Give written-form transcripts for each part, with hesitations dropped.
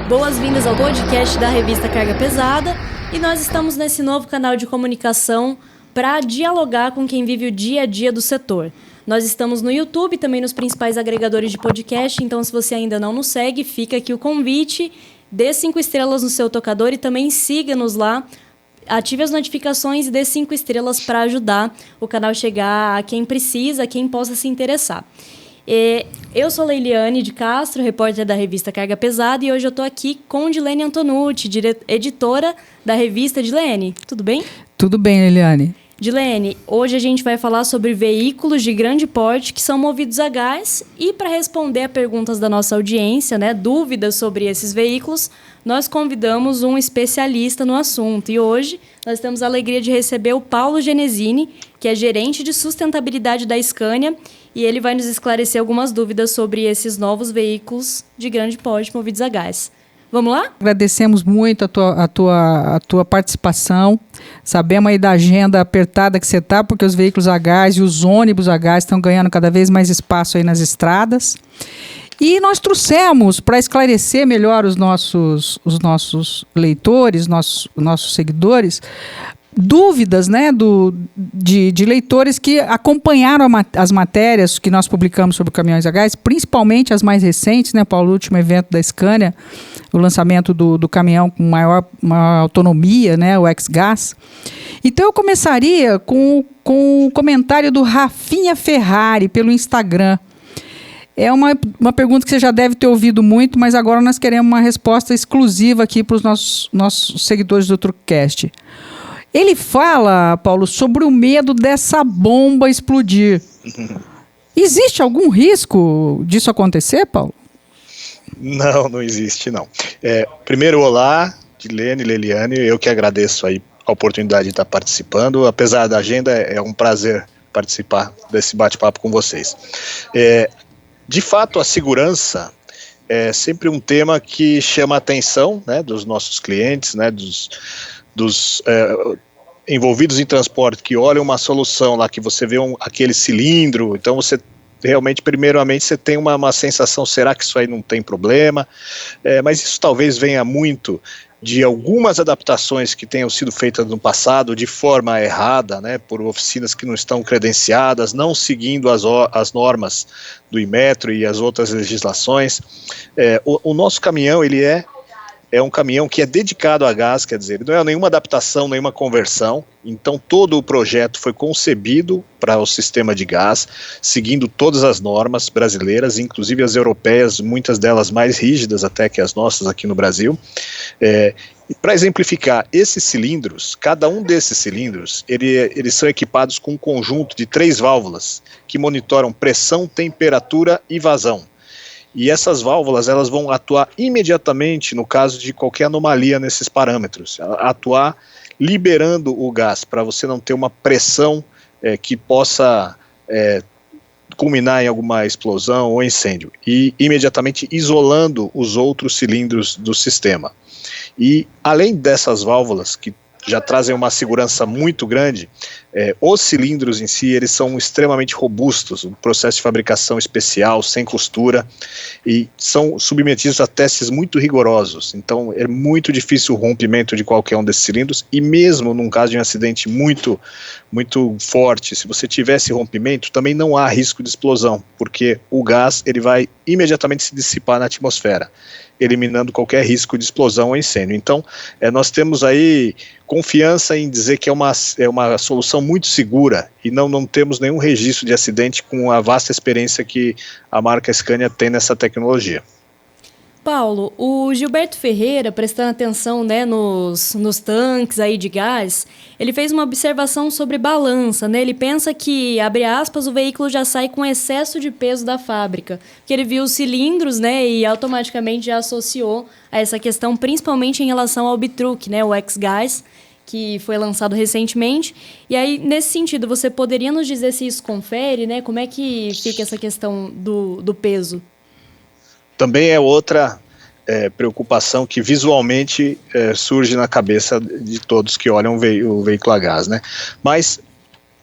Boas-vindas ao podcast da revista Carga Pesada, e nós estamos nesse novo canal de comunicação para dialogar com quem vive o dia a dia do setor. Nós estamos no YouTube e também nos principais agregadores de podcast, então se você ainda não nos segue, fica aqui o convite, dê 5 estrelas no seu tocador e também siga-nos lá, ative as notificações e dê 5 estrelas para ajudar o canal a chegar a quem precisa, a quem possa se interessar. Eu sou Leiliane de Castro, repórter da revista Carga Pesada, e hoje eu estou aqui com Dilene Antonucci, editora da revista. Dilene, tudo bem? Tudo bem, Leiliane. Dilene, hoje a gente vai falar sobre veículos de grande porte que são movidos a gás, e para responder a perguntas da nossa audiência, dúvidas sobre esses veículos, nós convidamos um especialista no assunto. E hoje nós temos a alegria de receber o Paulo Genesini, que é gerente de sustentabilidade da Scania, e ele vai nos esclarecer algumas dúvidas sobre esses novos veículos de grande porte movidos a gás. Vamos lá? Agradecemos muito a tua participação. Sabemos aí da agenda apertada que você está, porque os veículos a gás e os ônibus a gás estão ganhando cada vez mais espaço aí nas estradas. E nós trouxemos, para esclarecer melhor os nossos leitores, nossos seguidores, dúvidas, de leitores que acompanharam as matérias que nós publicamos sobre caminhões a gás, principalmente as mais recentes, Paulo, o último evento da Scania, o lançamento do caminhão com maior autonomia, o X-Gas. Então eu começaria com o comentário do Rafinha Ferrari pelo Instagram. É uma pergunta que você já deve ter ouvido muito, mas agora nós queremos uma resposta exclusiva aqui para os nossos seguidores do Truckcast. Ele fala, Paulo, sobre o medo dessa bomba explodir. Existe algum risco disso acontecer, Paulo? Não existe, não. Primeiro, olá, Dilene, Leiliane, eu que agradeço aí a oportunidade de estar participando. Apesar da agenda, é um prazer participar desse bate-papo com vocês. De fato, a segurança é sempre um tema que chama a atenção, dos nossos clientes, dos envolvidos em transporte, que olham uma solução lá, que você vê aquele cilindro, então você realmente, primeiramente, você tem uma sensação, será que isso aí não tem problema? Mas isso talvez venha muito de algumas adaptações que tenham sido feitas no passado de forma errada, por oficinas que não estão credenciadas, não seguindo as normas do Inmetro e as outras legislações. O nosso caminhão, ele é um caminhão que é dedicado a gás, quer dizer, não é nenhuma adaptação, nenhuma conversão, então todo o projeto foi concebido para o sistema de gás, seguindo todas as normas brasileiras, inclusive as europeias, muitas delas mais rígidas até que as nossas aqui no Brasil. E para exemplificar, esses cilindros, cada um desses cilindros, eles são equipados com um conjunto de 3 válvulas, que monitoram pressão, temperatura e vazão. E essas válvulas, elas vão atuar imediatamente no caso de qualquer anomalia nesses parâmetros, atuar liberando o gás, para você não ter uma pressão que possa culminar em alguma explosão ou incêndio, e imediatamente isolando os outros cilindros do sistema. E além dessas válvulas, que já trazem uma segurança muito grande, os cilindros em si, eles são extremamente robustos, um processo de fabricação especial, sem costura, e são submetidos a testes muito rigorosos, então é muito difícil o rompimento de qualquer um desses cilindros, e mesmo num caso de um acidente muito, muito forte, se você tiver esse rompimento, também não há risco de explosão, porque o gás, ele vai imediatamente se dissipar na atmosfera, eliminando qualquer risco de explosão ou incêndio. Então, nós temos aí confiança em dizer que é uma solução muito segura, e não temos nenhum registro de acidente com a vasta experiência que a marca Scania tem nessa tecnologia. Paulo, o Gilberto Ferreira, prestando atenção nos tanques aí de gás, ele fez uma observação sobre balança, Ele pensa que, abre aspas, o veículo já sai com excesso de peso da fábrica, porque ele viu os cilindros, e automaticamente já associou a essa questão, principalmente em relação ao Bitruc, o X-Gas, que foi lançado recentemente. E aí, nesse sentido, você poderia nos dizer se isso confere, Como é que fica essa questão do peso? Também é outra preocupação que visualmente surge na cabeça de todos que olham o veículo a gás, Mas,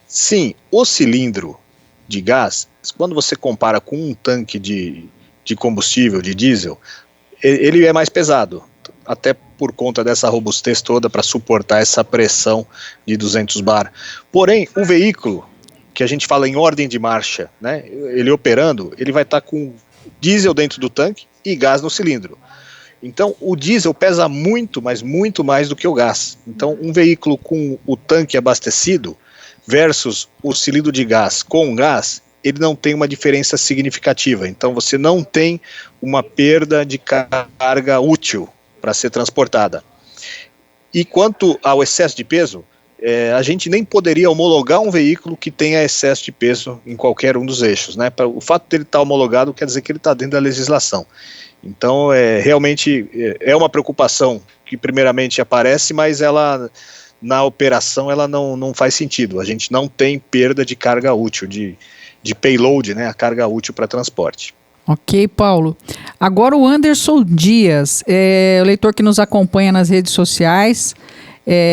sim, o cilindro de gás, quando você compara com um tanque de combustível, de diesel, ele é mais pesado, até por conta dessa robustez toda para suportar essa pressão de 200 bar. Porém, o veículo, que a gente fala em ordem de marcha, né, ele operando, ele vai estar com diesel dentro do tanque e gás no cilindro. Então, o diesel pesa muito, mas muito mais do que o gás. Então, um veículo com o tanque abastecido versus o cilindro de gás com gás, ele não tem uma diferença significativa. Então, você não tem uma perda de carga útil para ser transportada. E quanto ao excesso de peso, a gente nem poderia homologar um veículo que tenha excesso de peso em qualquer um dos eixos, né? O fato dele estar homologado quer dizer que ele está dentro da legislação. Então, realmente é uma preocupação que primeiramente aparece, mas ela, na operação, ela não faz sentido. A gente não tem perda de carga útil, de payload, né, a carga útil para transporte. Ok, Paulo. Agora o Anderson Dias, o leitor que nos acompanha nas redes sociais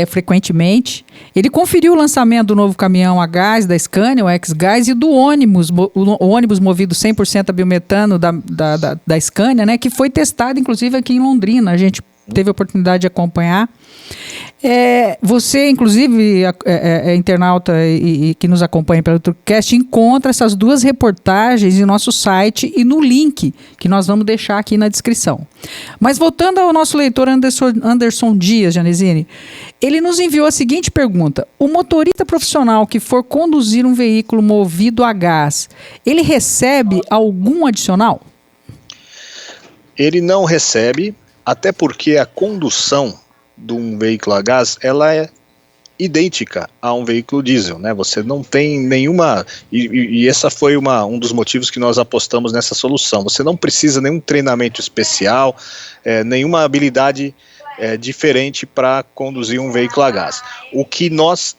frequentemente. Ele conferiu o lançamento do novo caminhão a gás da Scania, o X-Gás, e do ônibus, o ônibus movido 100% a biometano da Scania, né, que foi testado inclusive aqui em Londrina. A gente teve a oportunidade de acompanhar. Você, inclusive, internauta e que nos acompanha pelo TruckCast, encontra essas duas reportagens em nosso site e no link que nós vamos deixar aqui na descrição. Mas voltando ao nosso leitor Anderson Dias, Janesini, ele nos enviou a seguinte pergunta: o motorista profissional que for conduzir um veículo movido a gás, ele recebe algum adicional? Ele não recebe, até porque a condução de um veículo a gás, ela é idêntica a um veículo diesel, né? Você não tem nenhuma, e essa foi um dos motivos que nós apostamos nessa solução. Você não precisa nenhum treinamento especial, nenhuma habilidade diferente para conduzir um veículo a gás. O que nós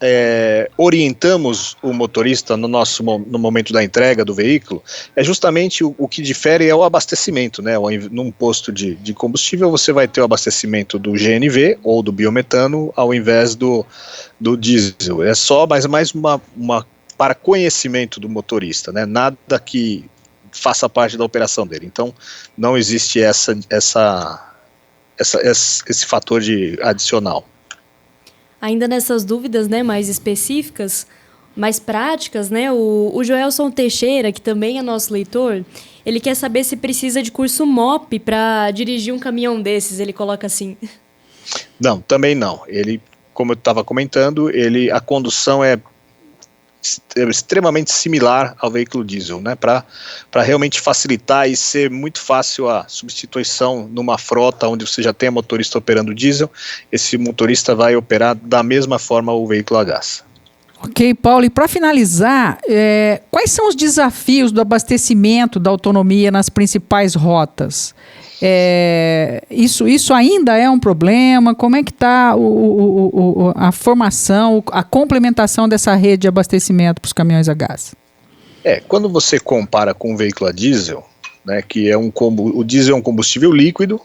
orientamos o motorista no momento da entrega do veículo é justamente o que difere é o abastecimento, né? Num posto de combustível você vai ter o abastecimento do GNV ou do biometano ao invés do diesel. É só mais uma para conhecimento do motorista, né? Nada que faça parte da operação dele. Então não existe esse fator adicional. Ainda nessas dúvidas, né, mais específicas, mais práticas, né, o Joelson Teixeira, que também é nosso leitor, ele quer saber se precisa de curso MOP para dirigir um caminhão desses, ele coloca assim. Não, também não. Ele, como eu estava comentando, a condução é extremamente similar ao veículo diesel, né, para realmente facilitar e ser muito fácil a substituição numa frota onde você já tem motorista operando diesel. Esse motorista vai operar da mesma forma o veículo a gás. Ok, Paulo, e para finalizar, quais são os desafios do abastecimento da autonomia nas principais rotas? Isso ainda é um problema? Como é que está a formação, a complementação dessa rede de abastecimento para os caminhões a gás? Quando você compara com um veículo a diesel, né, que o diesel é um combustível líquido,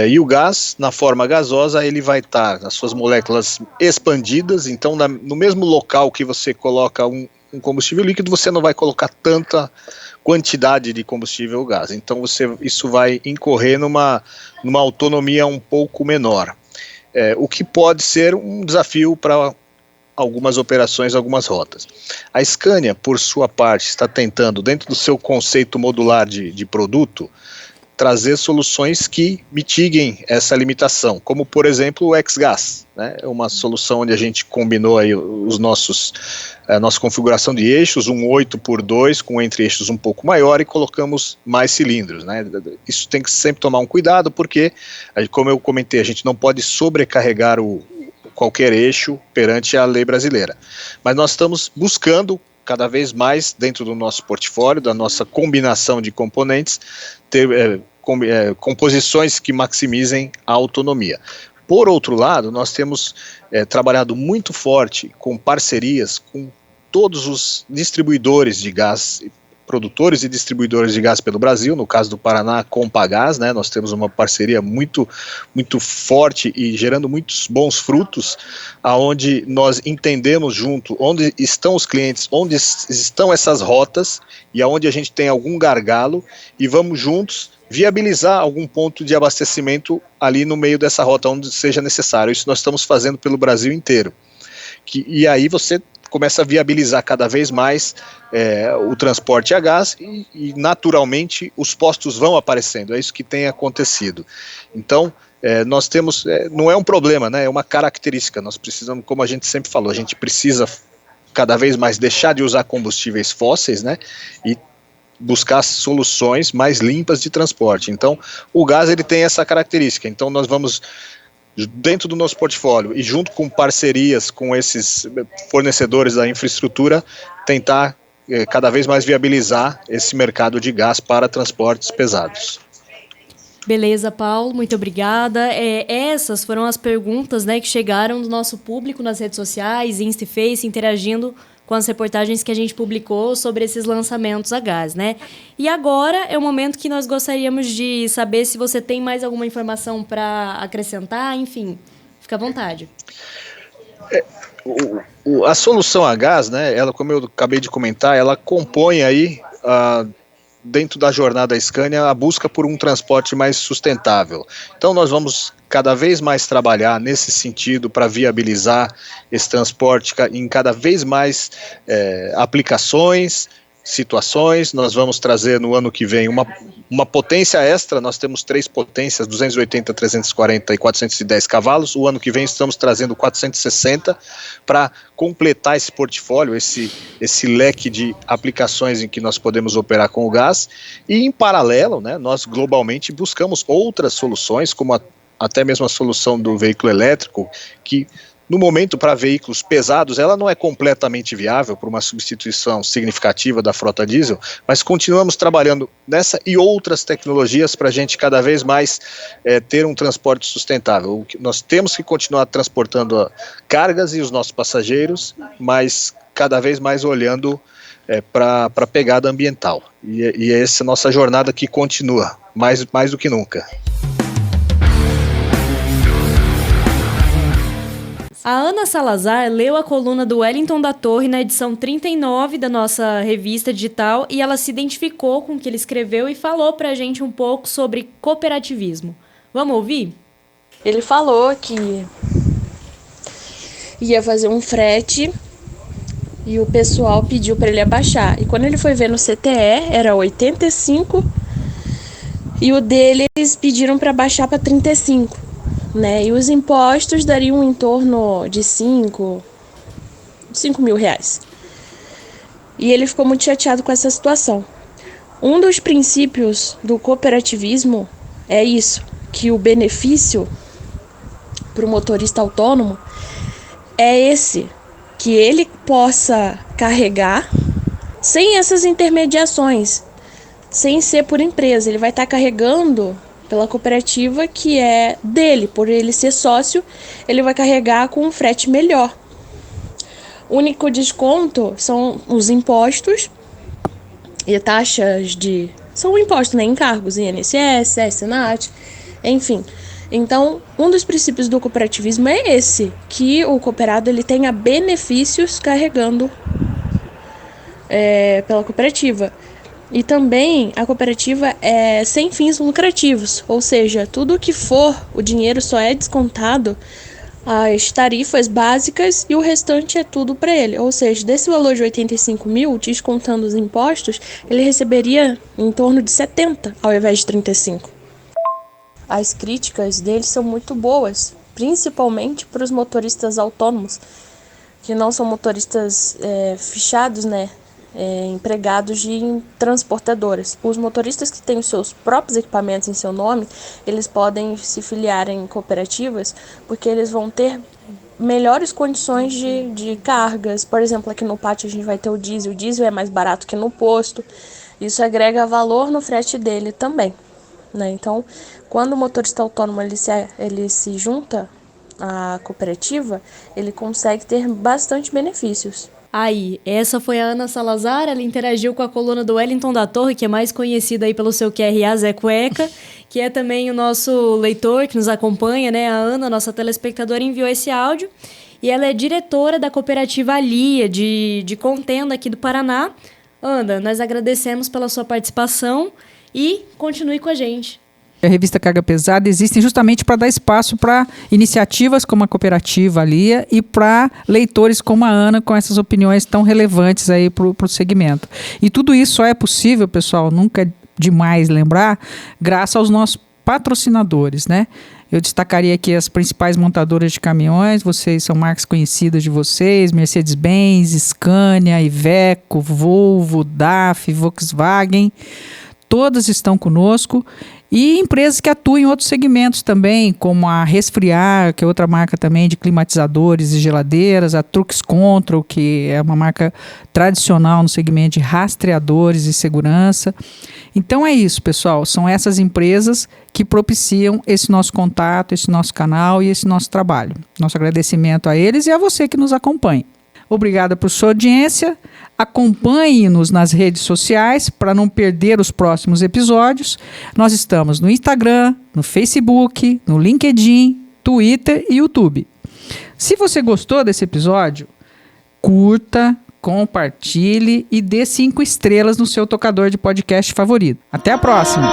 e o gás, na forma gasosa, ele vai estar as suas moléculas expandidas, então no mesmo local que você coloca um combustível líquido, você não vai colocar tanta quantidade de combustível gás, então isso vai incorrer numa autonomia um pouco menor, o que pode ser um desafio para algumas operações, algumas rotas. A Scania, por sua parte, está tentando, dentro do seu conceito modular de produto, trazer soluções que mitiguem essa limitação, como por exemplo o X-Gas, né? É uma solução onde a gente combinou aí a nossa configuração de eixos, um 8x2 com entre-eixos um pouco maior e colocamos mais cilindros, né? Isso tem que sempre tomar um cuidado porque, como eu comentei, a gente não pode sobrecarregar qualquer eixo perante a lei brasileira. Mas nós estamos buscando cada vez mais dentro do nosso portfólio, da nossa combinação de componentes, ter composições que maximizem a autonomia. Por outro lado, nós temos trabalhado muito forte com parcerias com todos os distribuidores de gás produtores e distribuidores de gás pelo Brasil, no caso do Paraná, Compagás, né? Nós temos uma parceria muito forte e gerando muitos bons frutos, aonde nós entendemos junto onde estão os clientes, onde estão essas rotas e aonde a gente tem algum gargalo, e vamos juntos viabilizar algum ponto de abastecimento ali no meio dessa rota, onde seja necessário. Isso nós estamos fazendo pelo Brasil inteiro. E aí você começa a viabilizar cada vez mais o transporte a gás e naturalmente os postos vão aparecendo. É isso que tem acontecido. Então, nós temos, não é um problema, né? É uma característica. Nós precisamos, como a gente sempre falou, a gente precisa cada vez mais deixar de usar combustíveis fósseis, né? E buscar soluções mais limpas de transporte. Então, o gás ele tem essa característica. Então, nós vamos, dentro do nosso portfólio e junto com parcerias com esses fornecedores da infraestrutura, tentar cada vez mais viabilizar esse mercado de gás para transportes pesados. Beleza, Paulo, muito obrigada. Essas foram as perguntas, né, que chegaram do nosso público nas redes sociais, Insta e Face, interagindo com as reportagens que a gente publicou sobre esses lançamentos a gás, né? E agora é o momento que nós gostaríamos de saber se você tem mais alguma informação para acrescentar, enfim, fica à vontade. A solução a gás, né, ela, como eu acabei de comentar, ela compõe aí dentro da jornada Scania a busca por um transporte mais sustentável. Então nós vamos cada vez mais trabalhar nesse sentido para viabilizar esse transporte em cada vez mais aplicações, situações. Nós vamos trazer no ano que vem uma potência extra. Nós temos 3 potências, 280, 340 e 410 cavalos. O ano que vem estamos trazendo 460 para completar esse portfólio, esse leque de aplicações em que nós podemos operar com o gás. E em paralelo, né, nós globalmente buscamos outras soluções, como até mesmo a solução do veículo elétrico, que no momento para veículos pesados ela não é completamente viável para uma substituição significativa da frota diesel, mas continuamos trabalhando nessa e outras tecnologias para a gente cada vez mais ter um transporte sustentável. Nós temos que continuar transportando cargas e os nossos passageiros, mas cada vez mais olhando para a pegada ambiental. E essa é a nossa jornada que continua, mais do que nunca. A Ana Salazar leu a coluna do Wellington da Torre na edição 39 da nossa revista digital e ela se identificou com o que ele escreveu e falou pra gente um pouco sobre cooperativismo. Vamos ouvir? Ele falou que ia fazer um frete e o pessoal pediu para ele abaixar. E quando ele foi ver no CTE, era 85 e o dele eles pediram para baixar para 35. Né? E os impostos dariam em torno de 5 mil reais. E ele ficou muito chateado com essa situação. Um dos princípios do cooperativismo é isso, que o benefício para o motorista autônomo é esse, que ele possa carregar sem essas intermediações, sem ser por empresa. Ele vai estar carregando pela cooperativa que é dele, por ele ser sócio, ele vai carregar com um frete melhor. O único desconto são os impostos e taxas são impostos, né? Encargos, INSS, SENAT, enfim. Então, um dos princípios do cooperativismo é esse, que o cooperado ele tenha benefícios carregando pela cooperativa. E também a cooperativa é sem fins lucrativos, ou seja, tudo que for, o dinheiro só é descontado as tarifas básicas e o restante é tudo para ele. Ou seja, desse valor de 85 mil, descontando os impostos, ele receberia em torno de 70 ao invés de 35. As críticas dele são muito boas, principalmente para os motoristas autônomos, que não são motoristas fichados, né? Empregados de transportadoras. Os motoristas que têm os seus próprios equipamentos em seu nome, eles podem se filiar em cooperativas porque eles vão ter melhores condições de cargas. Por exemplo, aqui no pátio a gente vai ter o diesel é mais barato que no posto, isso agrega valor no frete dele também, né? Então, quando o motorista autônomo ele se junta à cooperativa, ele consegue ter bastante benefícios. Aí, essa foi a Ana Salazar, ela interagiu com a coluna do Wellington da Torre, que é mais conhecido aí pelo seu QRA Zé Cueca, que é também o nosso leitor que nos acompanha, né? A Ana, nossa telespectadora, enviou esse áudio e ela é diretora da cooperativa Alia, de Contenda aqui do Paraná. Ana, nós agradecemos pela sua participação e continue com a gente. A revista Carga Pesada existe justamente para dar espaço para iniciativas como a cooperativa Alia e para leitores como a Ana, com essas opiniões tão relevantes aí para o segmento. E tudo isso só é possível, pessoal, nunca é demais lembrar, graças aos nossos patrocinadores, né? Eu destacaria aqui as principais montadoras de caminhões, vocês são marcas conhecidas de vocês, Mercedes-Benz, Scania, Iveco, Volvo, DAF, Volkswagen, todas estão conosco. E empresas que atuam em outros segmentos também, como a Resfriar, que é outra marca também de climatizadores e geladeiras, a Trucks Control, que é uma marca tradicional no segmento de rastreadores e segurança. Então é isso, pessoal, são essas empresas que propiciam esse nosso contato, esse nosso canal e esse nosso trabalho. Nosso agradecimento a eles e a você que nos acompanha. Obrigada por sua audiência. Acompanhe-nos nas redes sociais para não perder os próximos episódios. Nós estamos no Instagram, no Facebook, no LinkedIn, Twitter e YouTube. Se você gostou desse episódio, curta, compartilhe e dê 5 estrelas no seu tocador de podcast favorito. Até a próxima!